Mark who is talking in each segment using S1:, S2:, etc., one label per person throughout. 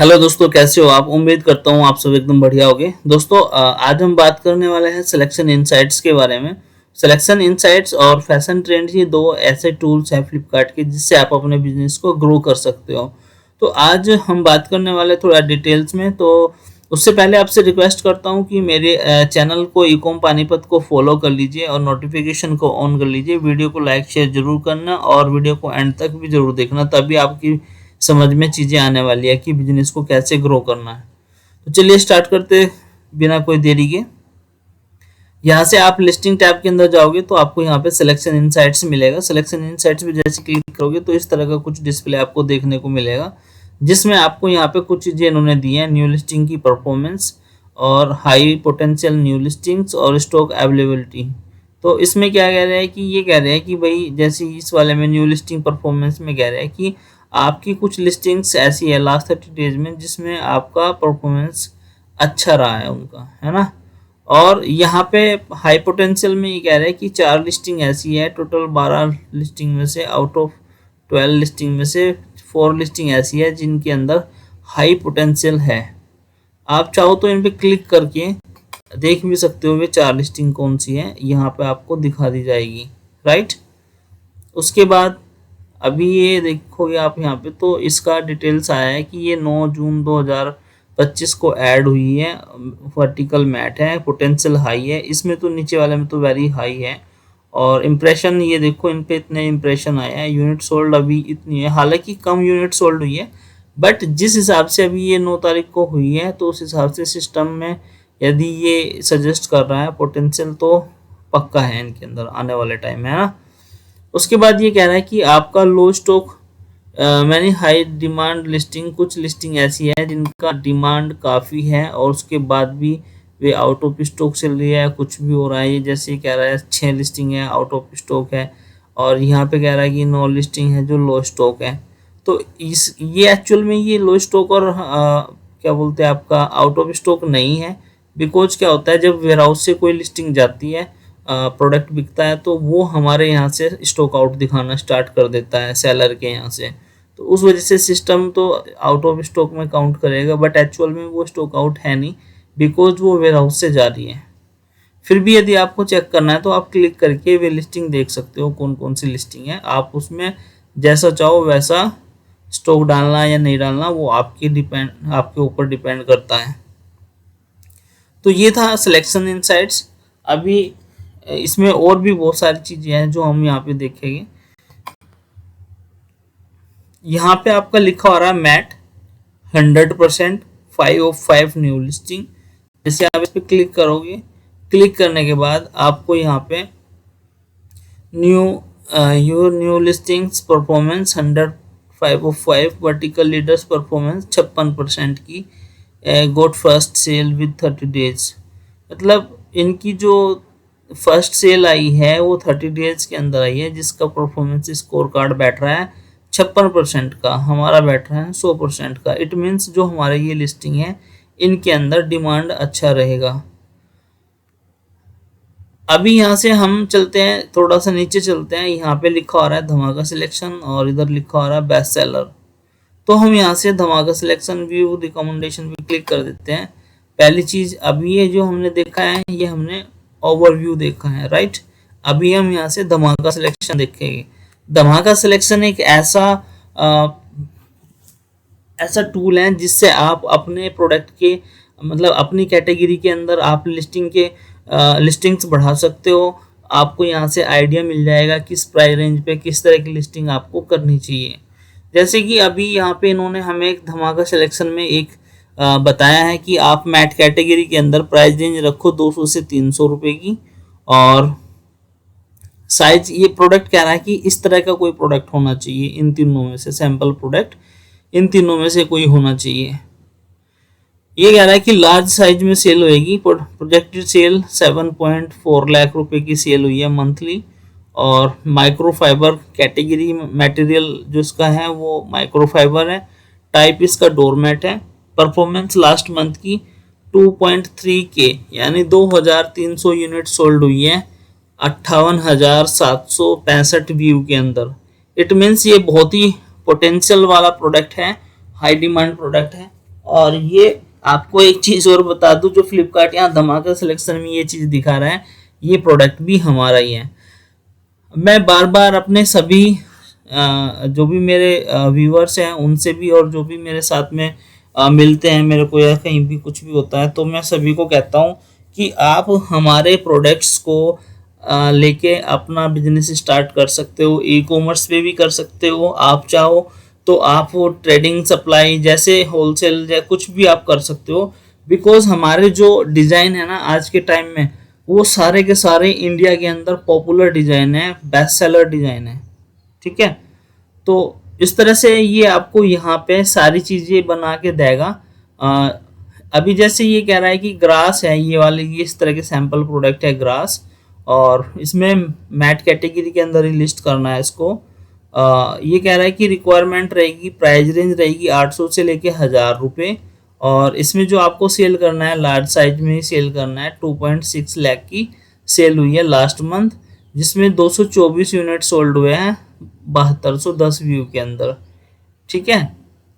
S1: Hello दोस्तों, कैसे हो आप। उम्मीद करता हूँ आप सब एकदम बढ़िया होगे। दोस्तों आज हम बात करने वाले हैं सिलेक्शन इनसाइट्स के बारे में। सिलेक्शन इनसाइट्स और फैशन ट्रेंड ये दो ऐसे टूल्स हैं फ्लिपकार्ट के जिससे आप अपने बिजनेस को ग्रो कर सकते हो। तो आज हम बात करने वाले थोड़ा डिटेल्स में। तो उससे पहले आपसे रिक्वेस्ट करता हूँ कि मेरे चैनल को ईकॉम पानीपत को फॉलो कर लीजिए और नोटिफिकेशन को ऑन कर लीजिए। वीडियो को लाइक शेयर जरूर करना और वीडियो को एंड तक भी जरूर देखना, तभी आपकी समझ में चीज़ें आने वाली है कि बिजनेस को कैसे ग्रो करना है। तो चलिए स्टार्ट करते बिना कोई देरी के। यहाँ से आप लिस्टिंग टैब के अंदर जाओगे तो आपको यहाँ पे सिलेक्शन इनसाइट्स मिलेगा। सिलेक्शन इनसाइट्स पे जैसे क्लिक करोगे तो इस तरह का कुछ डिस्प्ले आपको देखने को मिलेगा, जिसमें आपको यहाँ पे कुछ चीज़ें इन्होंने दी हैं। न्यू लिस्टिंग की परफॉर्मेंस और हाई पोटेंशियल न्यू लिस्टिंग्स और स्टॉक अवेलेबिलिटी। तो इसमें क्या कह रहे हैं कि ये कह रहे हैं कि भाई जैसे इस वाले में न्यू लिस्टिंग परफॉर्मेंस में कह रहे हैं कि आपकी कुछ लिस्टिंग्स ऐसी है लास्ट 30 डेज में जिसमें आपका परफॉर्मेंस अच्छा रहा है उनका, है ना। और यहाँ पे हाई पोटेंशियल में ये कह रहे हैं कि 4 लिस्टिंग ऐसी है, टोटल 12 लिस्टिंग में से आउट ऑफ 12 लिस्टिंग में से 4 लिस्टिंग ऐसी है जिनके अंदर हाई पोटेंशियल है। आप चाहो तो इन पे क्लिक करके देख भी सकते हो वे 4 लिस्टिंग कौन सी है, यहाँ पे आपको दिखा दी जाएगी, राइट। उसके बाद अभी ये देखोगे आप यहाँ पे तो इसका डिटेल्स आया है कि ये 9 जून 2025 को ऐड हुई है। वर्टिकल मैट है, पोटेंशियल हाई है इसमें, तो नीचे वाले में तो वेरी हाई है। और इम्प्रेशन ये देखो इन पे इतने इम्प्रेशन आए हैं। यूनिट सोल्ड अभी इतनी है, हालांकि कम यूनिट सोल्ड हुई है, बट जिस हिसाब से अभी ये 9 तारीख को हुई है तो उस हिसाब से सिस्टम में यदि ये सजेस्ट कर रहा है पोटेंशियल तो पक्का है इनके अंदर आने वाले टाइम में, है ना। उसके बाद ये कह रहा है कि आपका लो स्टॉक मैंने हाई डिमांड लिस्टिंग, कुछ लिस्टिंग ऐसी है जिनका डिमांड काफ़ी है और उसके बाद भी वे आउट ऑफ स्टॉक चल रही है, कुछ भी हो रहा है। ये जैसे कह रहा है 6 लिस्टिंग है आउट ऑफ स्टॉक है, और यहाँ पे कह रहा है कि 9 लिस्टिंग है जो लो स्टॉक है। तो इस ये एक्चुअल में ये लो स्टॉक और क्या बोलते हैं आपका आउट ऑफ स्टॉक नहीं है। बिकॉज क्या होता है जब वेयर हाउस से कोई लिस्टिंग जाती है, प्रोडक्ट बिकता है, तो वो हमारे यहाँ से स्टॉक आउट दिखाना स्टार्ट कर देता है सेलर के यहाँ से। तो उस वजह से सिस्टम तो आउट ऑफ स्टॉक में काउंट करेगा, बट एक्चुअल में वो स्टॉक आउट है नहीं, बिकॉज वो वेयर हाउस से जा रही है। फिर भी यदि आपको चेक करना है तो आप क्लिक करके वे लिस्टिंग देख सकते हो कौन कौन सी लिस्टिंग है। आप उसमें जैसा चाहो वैसा स्टॉक डालना या नहीं डालना वो आपके ऊपर डिपेंड करता है। तो ये था सिलेक्शन इनसाइट्स। अभी इसमें और भी बहुत सारी चीज़ें हैं जो हम यहाँ पे देखेंगे। यहाँ पे आपका लिखा हो रहा है मैट 100% 5 ऑफ 5 न्यू लिस्टिंग। जैसे आप इस पर क्लिक करोगे, क्लिक करने के बाद आपको यहाँ पे new your new listings performance 105 of 5, vertical leaders performance 56% की, गोट फर्स्ट सेल विद 30 डेज। मतलब इनकी जो फर्स्ट सेल आई है वो 30 डेज के अंदर आई है, जिसका परफॉर्मेंस स्कोर कार्ड बैठ रहा है 56% का, हमारा बैठ रहा है 100% का। इट मीन्स जो हमारे ये लिस्टिंग है इनके अंदर डिमांड अच्छा रहेगा। अभी यहाँ से हम चलते हैं, थोड़ा सा नीचे चलते हैं। यहाँ पे लिखा हो रहा है धमाका सिलेक्शन और इधर लिखा हो रहा है बेस्ट सेलर। तो हम यहाँ से धमाका सिलेक्शन व्यू रिकमेंडेशन पे क्लिक कर देते हैं। पहली चीज अभी ये जो हमने देखा है ये हमने ओवरव्यू देखा है, राइट। अभी हम यहाँ से धमाका सिलेक्शन देखेंगे। धमाका सिलेक्शन एक ऐसा टूल है जिससे आप अपने प्रोडक्ट के मतलब अपनी कैटेगरी के अंदर आप लिस्टिंग्स बढ़ा सकते हो। आपको यहाँ से आइडिया मिल जाएगा किस प्राइस रेंज पे किस तरह की लिस्टिंग आपको करनी चाहिए। जैसे कि अभी यहाँ पे इन्होंने हमें एक धमाका सिलेक्शन में एक बताया है कि आप मैट कैटेगरी के अंदर प्राइस रेंज रखो 200 से 300 रुपये की, और साइज ये प्रोडक्ट कह रहा है कि इस तरह का कोई प्रोडक्ट होना चाहिए, इन तीनों में से सैंपल प्रोडक्ट इन तीनों में से कोई होना चाहिए। ये कह रहा है कि लार्ज साइज में सेल होएगी। प्रोजेक्टेड सेल 7.4 लाख रुपए की सेल हुई है मंथली, और माइक्रोफाइबर कैटेगरी मटेरियल जो इसका है वो माइक्रोफाइबर है। टाइप इसका डोरमेट है। परफॉर्मेंस लास्ट मंथ की 2.3 के यानी 2300 यूनिट सोल्ड हुई है 58,765 व्यू के अंदर। इट मीन्स ये बहुत ही पोटेंशियल वाला प्रोडक्ट है, हाई डिमांड प्रोडक्ट है। और ये आपको एक चीज़ और बता दूं, जो फ्लिपकार्ट यहाँ धमाका सिलेक्शन में ये चीज़ दिखा रहा है, ये प्रोडक्ट भी हमारा ही है। मैं बार बार अपने सभी जो भी मेरे व्यूअर्स हैं उनसे भी, और जो भी मेरे साथ में मिलते हैं मेरे को या कहीं भी कुछ भी होता है, तो मैं सभी को कहता हूँ कि आप हमारे प्रोडक्ट्स को लेके अपना बिजनेस स्टार्ट कर सकते हो। ई कॉमर्स पे भी कर सकते हो, आप चाहो तो आप वो ट्रेडिंग सप्लाई जैसे होलसेल या कुछ भी आप कर सकते हो। बिकॉज हमारे जो डिज़ाइन है ना आज के टाइम में, वो सारे के सारे इंडिया के अंदर पॉपुलर डिज़ाइन है, बेस्ट सेलर डिज़ाइन है। ठीक है, तो इस तरह से ये आपको यहाँ पे सारी चीज़ें बना के देगा। अ, अभी जैसे ये कह रहा है कि ग्रास है, ये वाले ये इस तरह के सैंपल प्रोडक्ट है ग्रास, और इसमें मैट कैटेगरी के अंदर ही लिस्ट करना है इसको। ये कह रहा है कि रिक्वायरमेंट रहेगी, प्राइस रेंज रहेगी 800 से लेके 1000 रुपये, और इसमें जो आपको सेल करना है लार्ज साइज में ही सेल करना है। 2.6 लाख की सेल हुई है लास्ट मंथ, जिसमें 224 यूनिट सोल्ड हुए हैं 7210 व्यू के अंदर। ठीक है,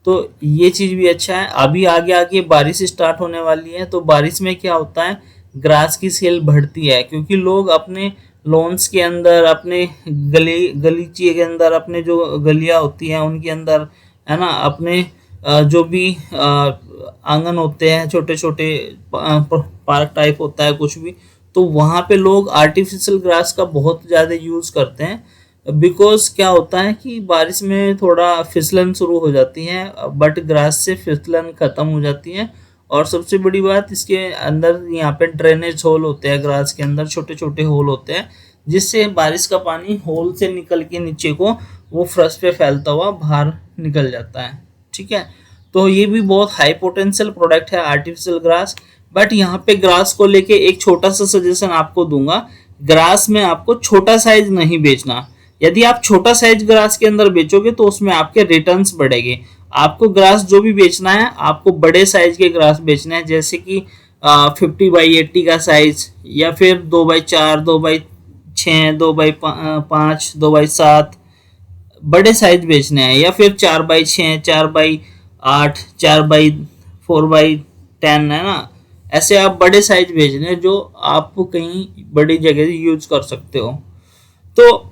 S1: तो ये चीज़ भी अच्छा है। अभी आगे आगे बारिश स्टार्ट होने वाली है, तो बारिश में क्या होता है, ग्रास की सेल बढ़ती है, क्योंकि लोग अपने लॉन्स के अंदर, अपने गलीचे के अंदर, अपने जो गलियाँ होती हैं उनके अंदर, है ना, अपने जो भी आंगन होते हैं, छोटे छोटे पार्क टाइप होता है कुछ भी, तो वहाँ पे लोग आर्टिफिशियल ग्रास का बहुत ज़्यादा यूज़ करते हैं। बिकॉज क्या होता है कि बारिश में थोड़ा फिसलन शुरू हो जाती है, बट ग्रास से फिसलन ख़त्म हो जाती है। और सबसे बड़ी बात, इसके अंदर यहाँ पे ड्रेनेज होल होते हैं, ग्रास के अंदर छोटे छोटे होल होते हैं, जिससे बारिश का पानी होल से निकल के नीचे को वो फर्श पे फैलता हुआ बाहर निकल जाता है। ठीक है, तो ये भी बहुत हाई पोटेंशियल प्रोडक्ट है आर्टिफिशियल ग्रास। बट यहाँ पे ग्रास को लेके एक छोटा सा सजेशन आपको दूंगा, ग्रास में आपको छोटा साइज नहीं बेचना। यदि आप छोटा साइज ग्रास के अंदर बेचोगे तो उसमें आपके रिटर्न्स बढ़ेंगे। आपको ग्रास जो भी बेचना है, आपको बड़े साइज के ग्रास बेचना है, जैसे कि 50x80 का साइज, या फिर 2x4, 2x6, 2x5, 2x7 बड़े साइज बेचने हैं, या फिर 4x6, 4x8, 4x10, है ना। ऐसे आप बड़े साइज बेचने हैं जो आप कहीं बड़ी जगह यूज कर सकते हो। तो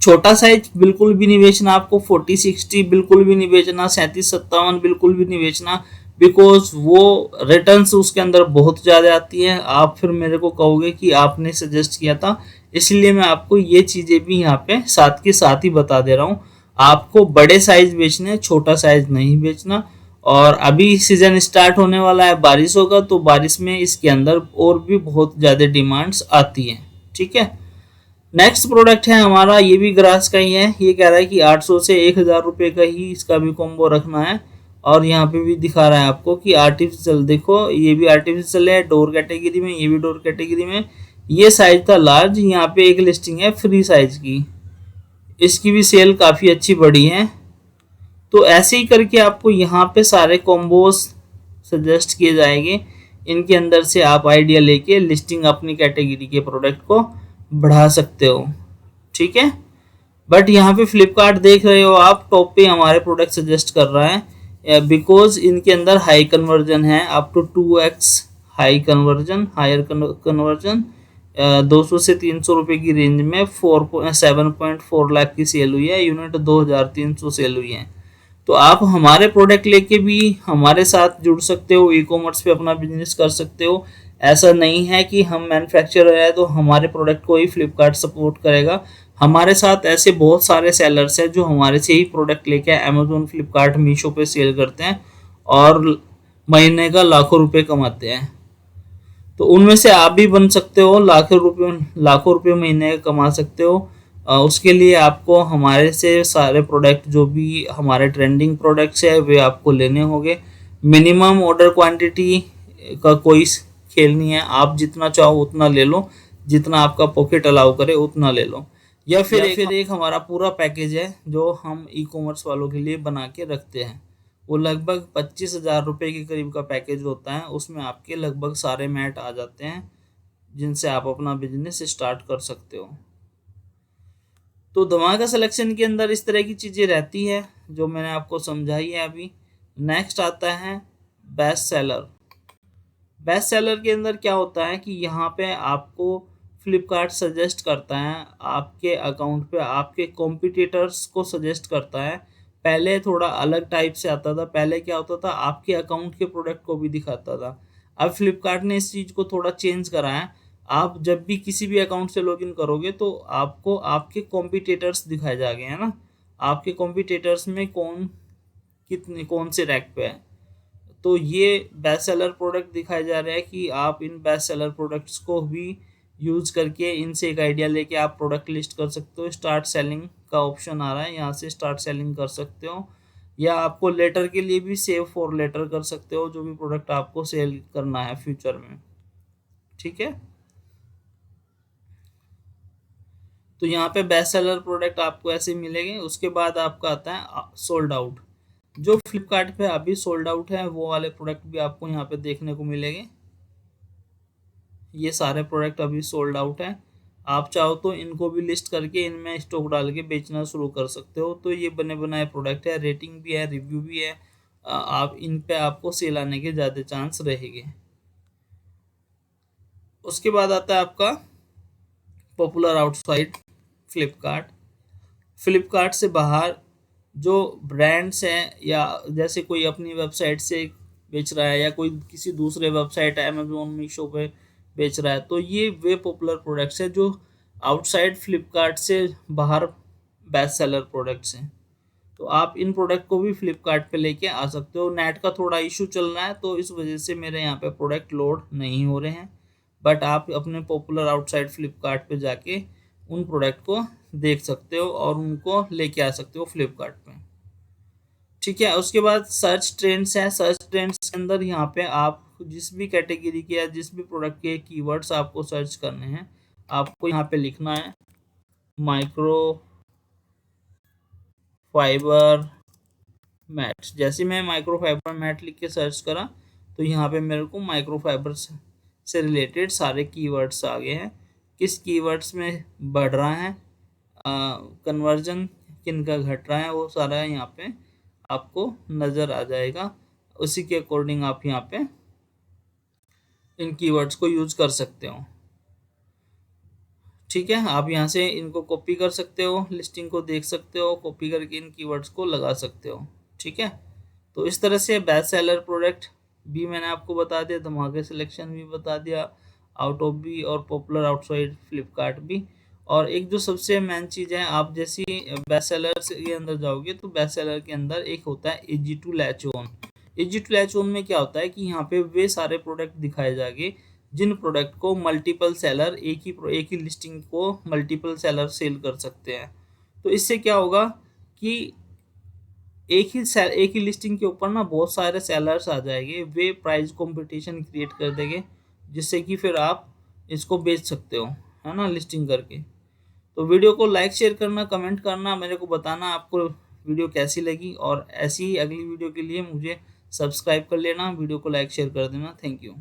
S1: छोटा साइज बिल्कुल भी नहीं बेचना आपको, 40-60 बिल्कुल भी नहीं बेचना, 37-57 बिल्कुल भी नहीं बेचना। बिकॉज वो रिटर्न्स उसके अंदर बहुत ज़्यादा आती है, आप फिर मेरे को कहोगे कि आपने सजेस्ट किया था। इसलिए मैं आपको ये चीज़ें भी यहाँ पे साथ के साथ ही बता दे रहा हूँ। आपको बड़े साइज बेचने, छोटा साइज नहीं बेचना। और अभी सीजन स्टार्ट होने वाला है, बारिश होगा, तो बारिश में इसके अंदर और भी बहुत ज़्यादा डिमांड्स आती हैं। ठीक है, नेक्स्ट प्रोडक्ट है हमारा, ये भी ग्रास का ही है। ये कह रहा है कि 800 से 1000 रुपये का ही इसका भी कॉम्बो रखना है। और यहाँ पे भी दिखा रहा है आपको कि आर्टिफिशियल, देखो ये भी आर्टिफिशियल है डोर कैटेगरी में, ये भी डोर कैटेगरी में। ये साइज था लार्ज, यहाँ पे एक लिस्टिंग है फ्री साइज की, इसकी भी सेल काफ़ी अच्छी बढ़ी है। तो ऐसे ही करके आपको यहाँ पे सारे कॉम्बोज सजेस्ट किए जाएंगे, इनके अंदर से आप आइडिया लेके लिस्टिंग अपनी कैटेगरी के प्रोडक्ट को बढ़ा सकते हो। ठीक है, बट यहाँ पे फ्लिपकार्ट देख रहे हो आप, टॉप पे हमारे प्रोडक्ट सजेस्ट कर रहा है, बिकॉज इनके अंदर हाई कन्वर्जन है, up to 2x high conversion, higher conversion. 200 से 300 रुपये की रेंज में 7.4 लाख की सेल हुई है, यूनिट 2300 सेल हुई है। तो आप हमारे प्रोडक्ट लेके भी हमारे साथ जुड़ सकते हो, ई कॉमर्स पे अपना बिजनेस कर सकते हो। ऐसा नहीं है कि हम मैन्युफैक्चरर है तो हमारे प्रोडक्ट को ही फ्लिपकार्ट सपोर्ट करेगा। हमारे साथ ऐसे बहुत सारे सेलर्स हैं जो हमारे से ही प्रोडक्ट लेके अमेजोन, फ्लिपकार्ट, मीशो पे सेल करते हैं और महीने का लाखों रुपए कमाते हैं। तो उनमें से आप भी बन सकते हो, लाखों रुपए महीने का कमा सकते हो। उसके लिए आपको हमारे से सारे प्रोडक्ट, जो भी हमारे ट्रेंडिंग प्रोडक्ट्स है, वे आपको लेने होंगे। मिनिमम ऑर्डर क्वांटिटी का कोई खेल नहीं है, आप जितना चाहो उतना ले लो, जितना आपका पॉकेट अलाउ करे उतना ले लो। या फिर एक हमारा पूरा पैकेज है जो हम ई कॉमर्स वालों के लिए बना के रखते हैं। वो लगभग 25,000 रुपये के करीब का पैकेज होता है, उसमें आपके लगभग सारे मैट आ जाते हैं जिनसे आप अपना बिजनेस स्टार्ट कर सकते हो। तो धमाका सिलेक्शन के अंदर इस तरह की चीज़ें रहती है जो मैंने आपको समझाई है अभी। नेक्स्ट आता है बेस्ट सेलर। बेस्ट सेलर के अंदर क्या होता है कि यहाँ पे आपको फ्लिपकार्ट सजेस्ट करता है आपके अकाउंट पे आपके कॉम्पिटिटर्स को सजेस्ट करता है। पहले थोड़ा अलग टाइप से आता था, पहले क्या होता था आपके अकाउंट के प्रोडक्ट को भी दिखाता था। अब फ्लिपकार्ट ने इस चीज़ को थोड़ा चेंज करा है। आप जब भी किसी भी अकाउंट से लॉगिन करोगे तो आपको आपके कॉम्पिटिटर्स दिखाए जाएंगे, है ना, आपके कॉम्पिटिटर्स में कौन से रैंक पे है। तो ये बेस्ट सेलर प्रोडक्ट दिखाया जा रहा है कि आप इन बेस्ट सेलर प्रोडक्ट्स को भी यूज करके इनसे एक आइडिया लेके आप प्रोडक्ट लिस्ट कर सकते हो। स्टार्ट सेलिंग का ऑप्शन आ रहा है, यहाँ से स्टार्ट सेलिंग कर सकते हो, या आपको लेटर के लिए भी सेव फॉर लेटर कर सकते हो जो भी प्रोडक्ट आपको सेल करना है फ्यूचर में। ठीक है, तो यहाँ पे बेस्ट सेलर प्रोडक्ट आपको ऐसे मिलेंगे। उसके बाद आपका आता है सोल्ड आउट। जो फ्लिपकार्ट पे अभी सोल्ड आउट है वो वाले प्रोडक्ट भी आपको यहाँ पे देखने को मिलेंगे। ये सारे प्रोडक्ट अभी सोल्ड आउट है। आप चाहो तो इनको भी लिस्ट करके इनमें स्टॉक डाल के बेचना शुरू कर सकते हो। तो ये बने बनाए प्रोडक्ट है, रेटिंग भी है, रिव्यू भी है। आप इन पे आपको सेल आने के ज़्यादा चांस रहेंगे। उसके बाद आता है आपका पॉपुलर आउटसाइड फ्लिपकार्ट। फ्लिपकार्ट से बाहर जो ब्रांड्स हैं, या जैसे कोई अपनी वेबसाइट से बेच रहा है या कोई किसी दूसरे वेबसाइट अमेजोन मीशो पे बेच रहा है, तो ये वे पॉपुलर प्रोडक्ट्स हैं जो आउटसाइड फ्लिपकार्ट से बाहर बेस्ट सेलर प्रोडक्ट्स हैं। तो आप इन प्रोडक्ट को भी फ्लिपकार्ट पे लेके आ सकते हो। नेट का थोड़ा इशू चल रहा है तो इस वजह से मेरे यहाँ पे प्रोडक्ट लोड नहीं हो रहे हैं, बट आप अपने पॉपुलर आउटसाइड फ्लिपकार्ट पे जाके उन प्रोडक्ट को देख सकते हो और उनको लेके आ सकते हो फ्लिपकार्ट पे। ठीक है, उसके बाद सर्च ट्रेंड्स है। सर्च ट्रेंड्स के अंदर यहाँ पे आप जिस भी कैटेगरी के या जिस भी प्रोडक्ट के कीवर्ड्स आपको सर्च करने हैं, आपको यहाँ पे लिखना है माइक्रो फाइबर मैट। जैसे मैं माइक्रो फाइबर मैट लिख के सर्च करा तो यहाँ पे मेरे को माइक्रो फाइबर से रिलेटेड सारे कीवर्ड्स आ गए हैं। किस कीवर्ड्स में बढ़ रहा है, कन्वर्जन किन का घट रहा है, वो सारा यहाँ पे आपको नज़र आ जाएगा। उसी के अकॉर्डिंग आप यहाँ पे इन कीवर्ड्स को यूज कर सकते हो। ठीक है, आप यहाँ से इनको कॉपी कर सकते हो, लिस्टिंग को देख सकते हो, कॉपी करके इन कीवर्ड्स को लगा सकते हो। ठीक है, तो इस तरह से बेस्ट सेलर प्रोडक्ट भी मैंने आपको बता दिया, धमाके सिलेक्शन भी बता दिया, आउट ऑफ भी और पॉपुलर आउटसाइड फ्लिपकार्ट भी। और एक जो सबसे मेन चीज़ है, आप जैसी बेस्ट सेलर के अंदर जाओगे तो बेस्ट सेलर के अंदर एक होता है easy to latch on. Easy to latch on में क्या होता है कि यहाँ पे वे सारे प्रोडक्ट दिखाए जाएंगे जिन प्रोडक्ट को मल्टीपल सेलर एक ही लिस्टिंग को मल्टीपल सेलर सेल कर सकते हैं। तो इससे क्या होगा कि एक ही लिस्टिंग के ऊपर ना बहुत सारे सेलर्स आ जाएंगे, वे प्राइस कंपटीशन क्रिएट कर देंगे जिससे कि फिर आप इसको बेच सकते हो, है ना, लिस्टिंग करके। तो वीडियो को लाइक शेयर करना, कमेंट करना, मेरे को बताना आपको वीडियो कैसी लगी, और ऐसी ही अगली वीडियो के लिए मुझे सब्सक्राइब कर लेना, वीडियो को लाइक शेयर कर देना। Thank you.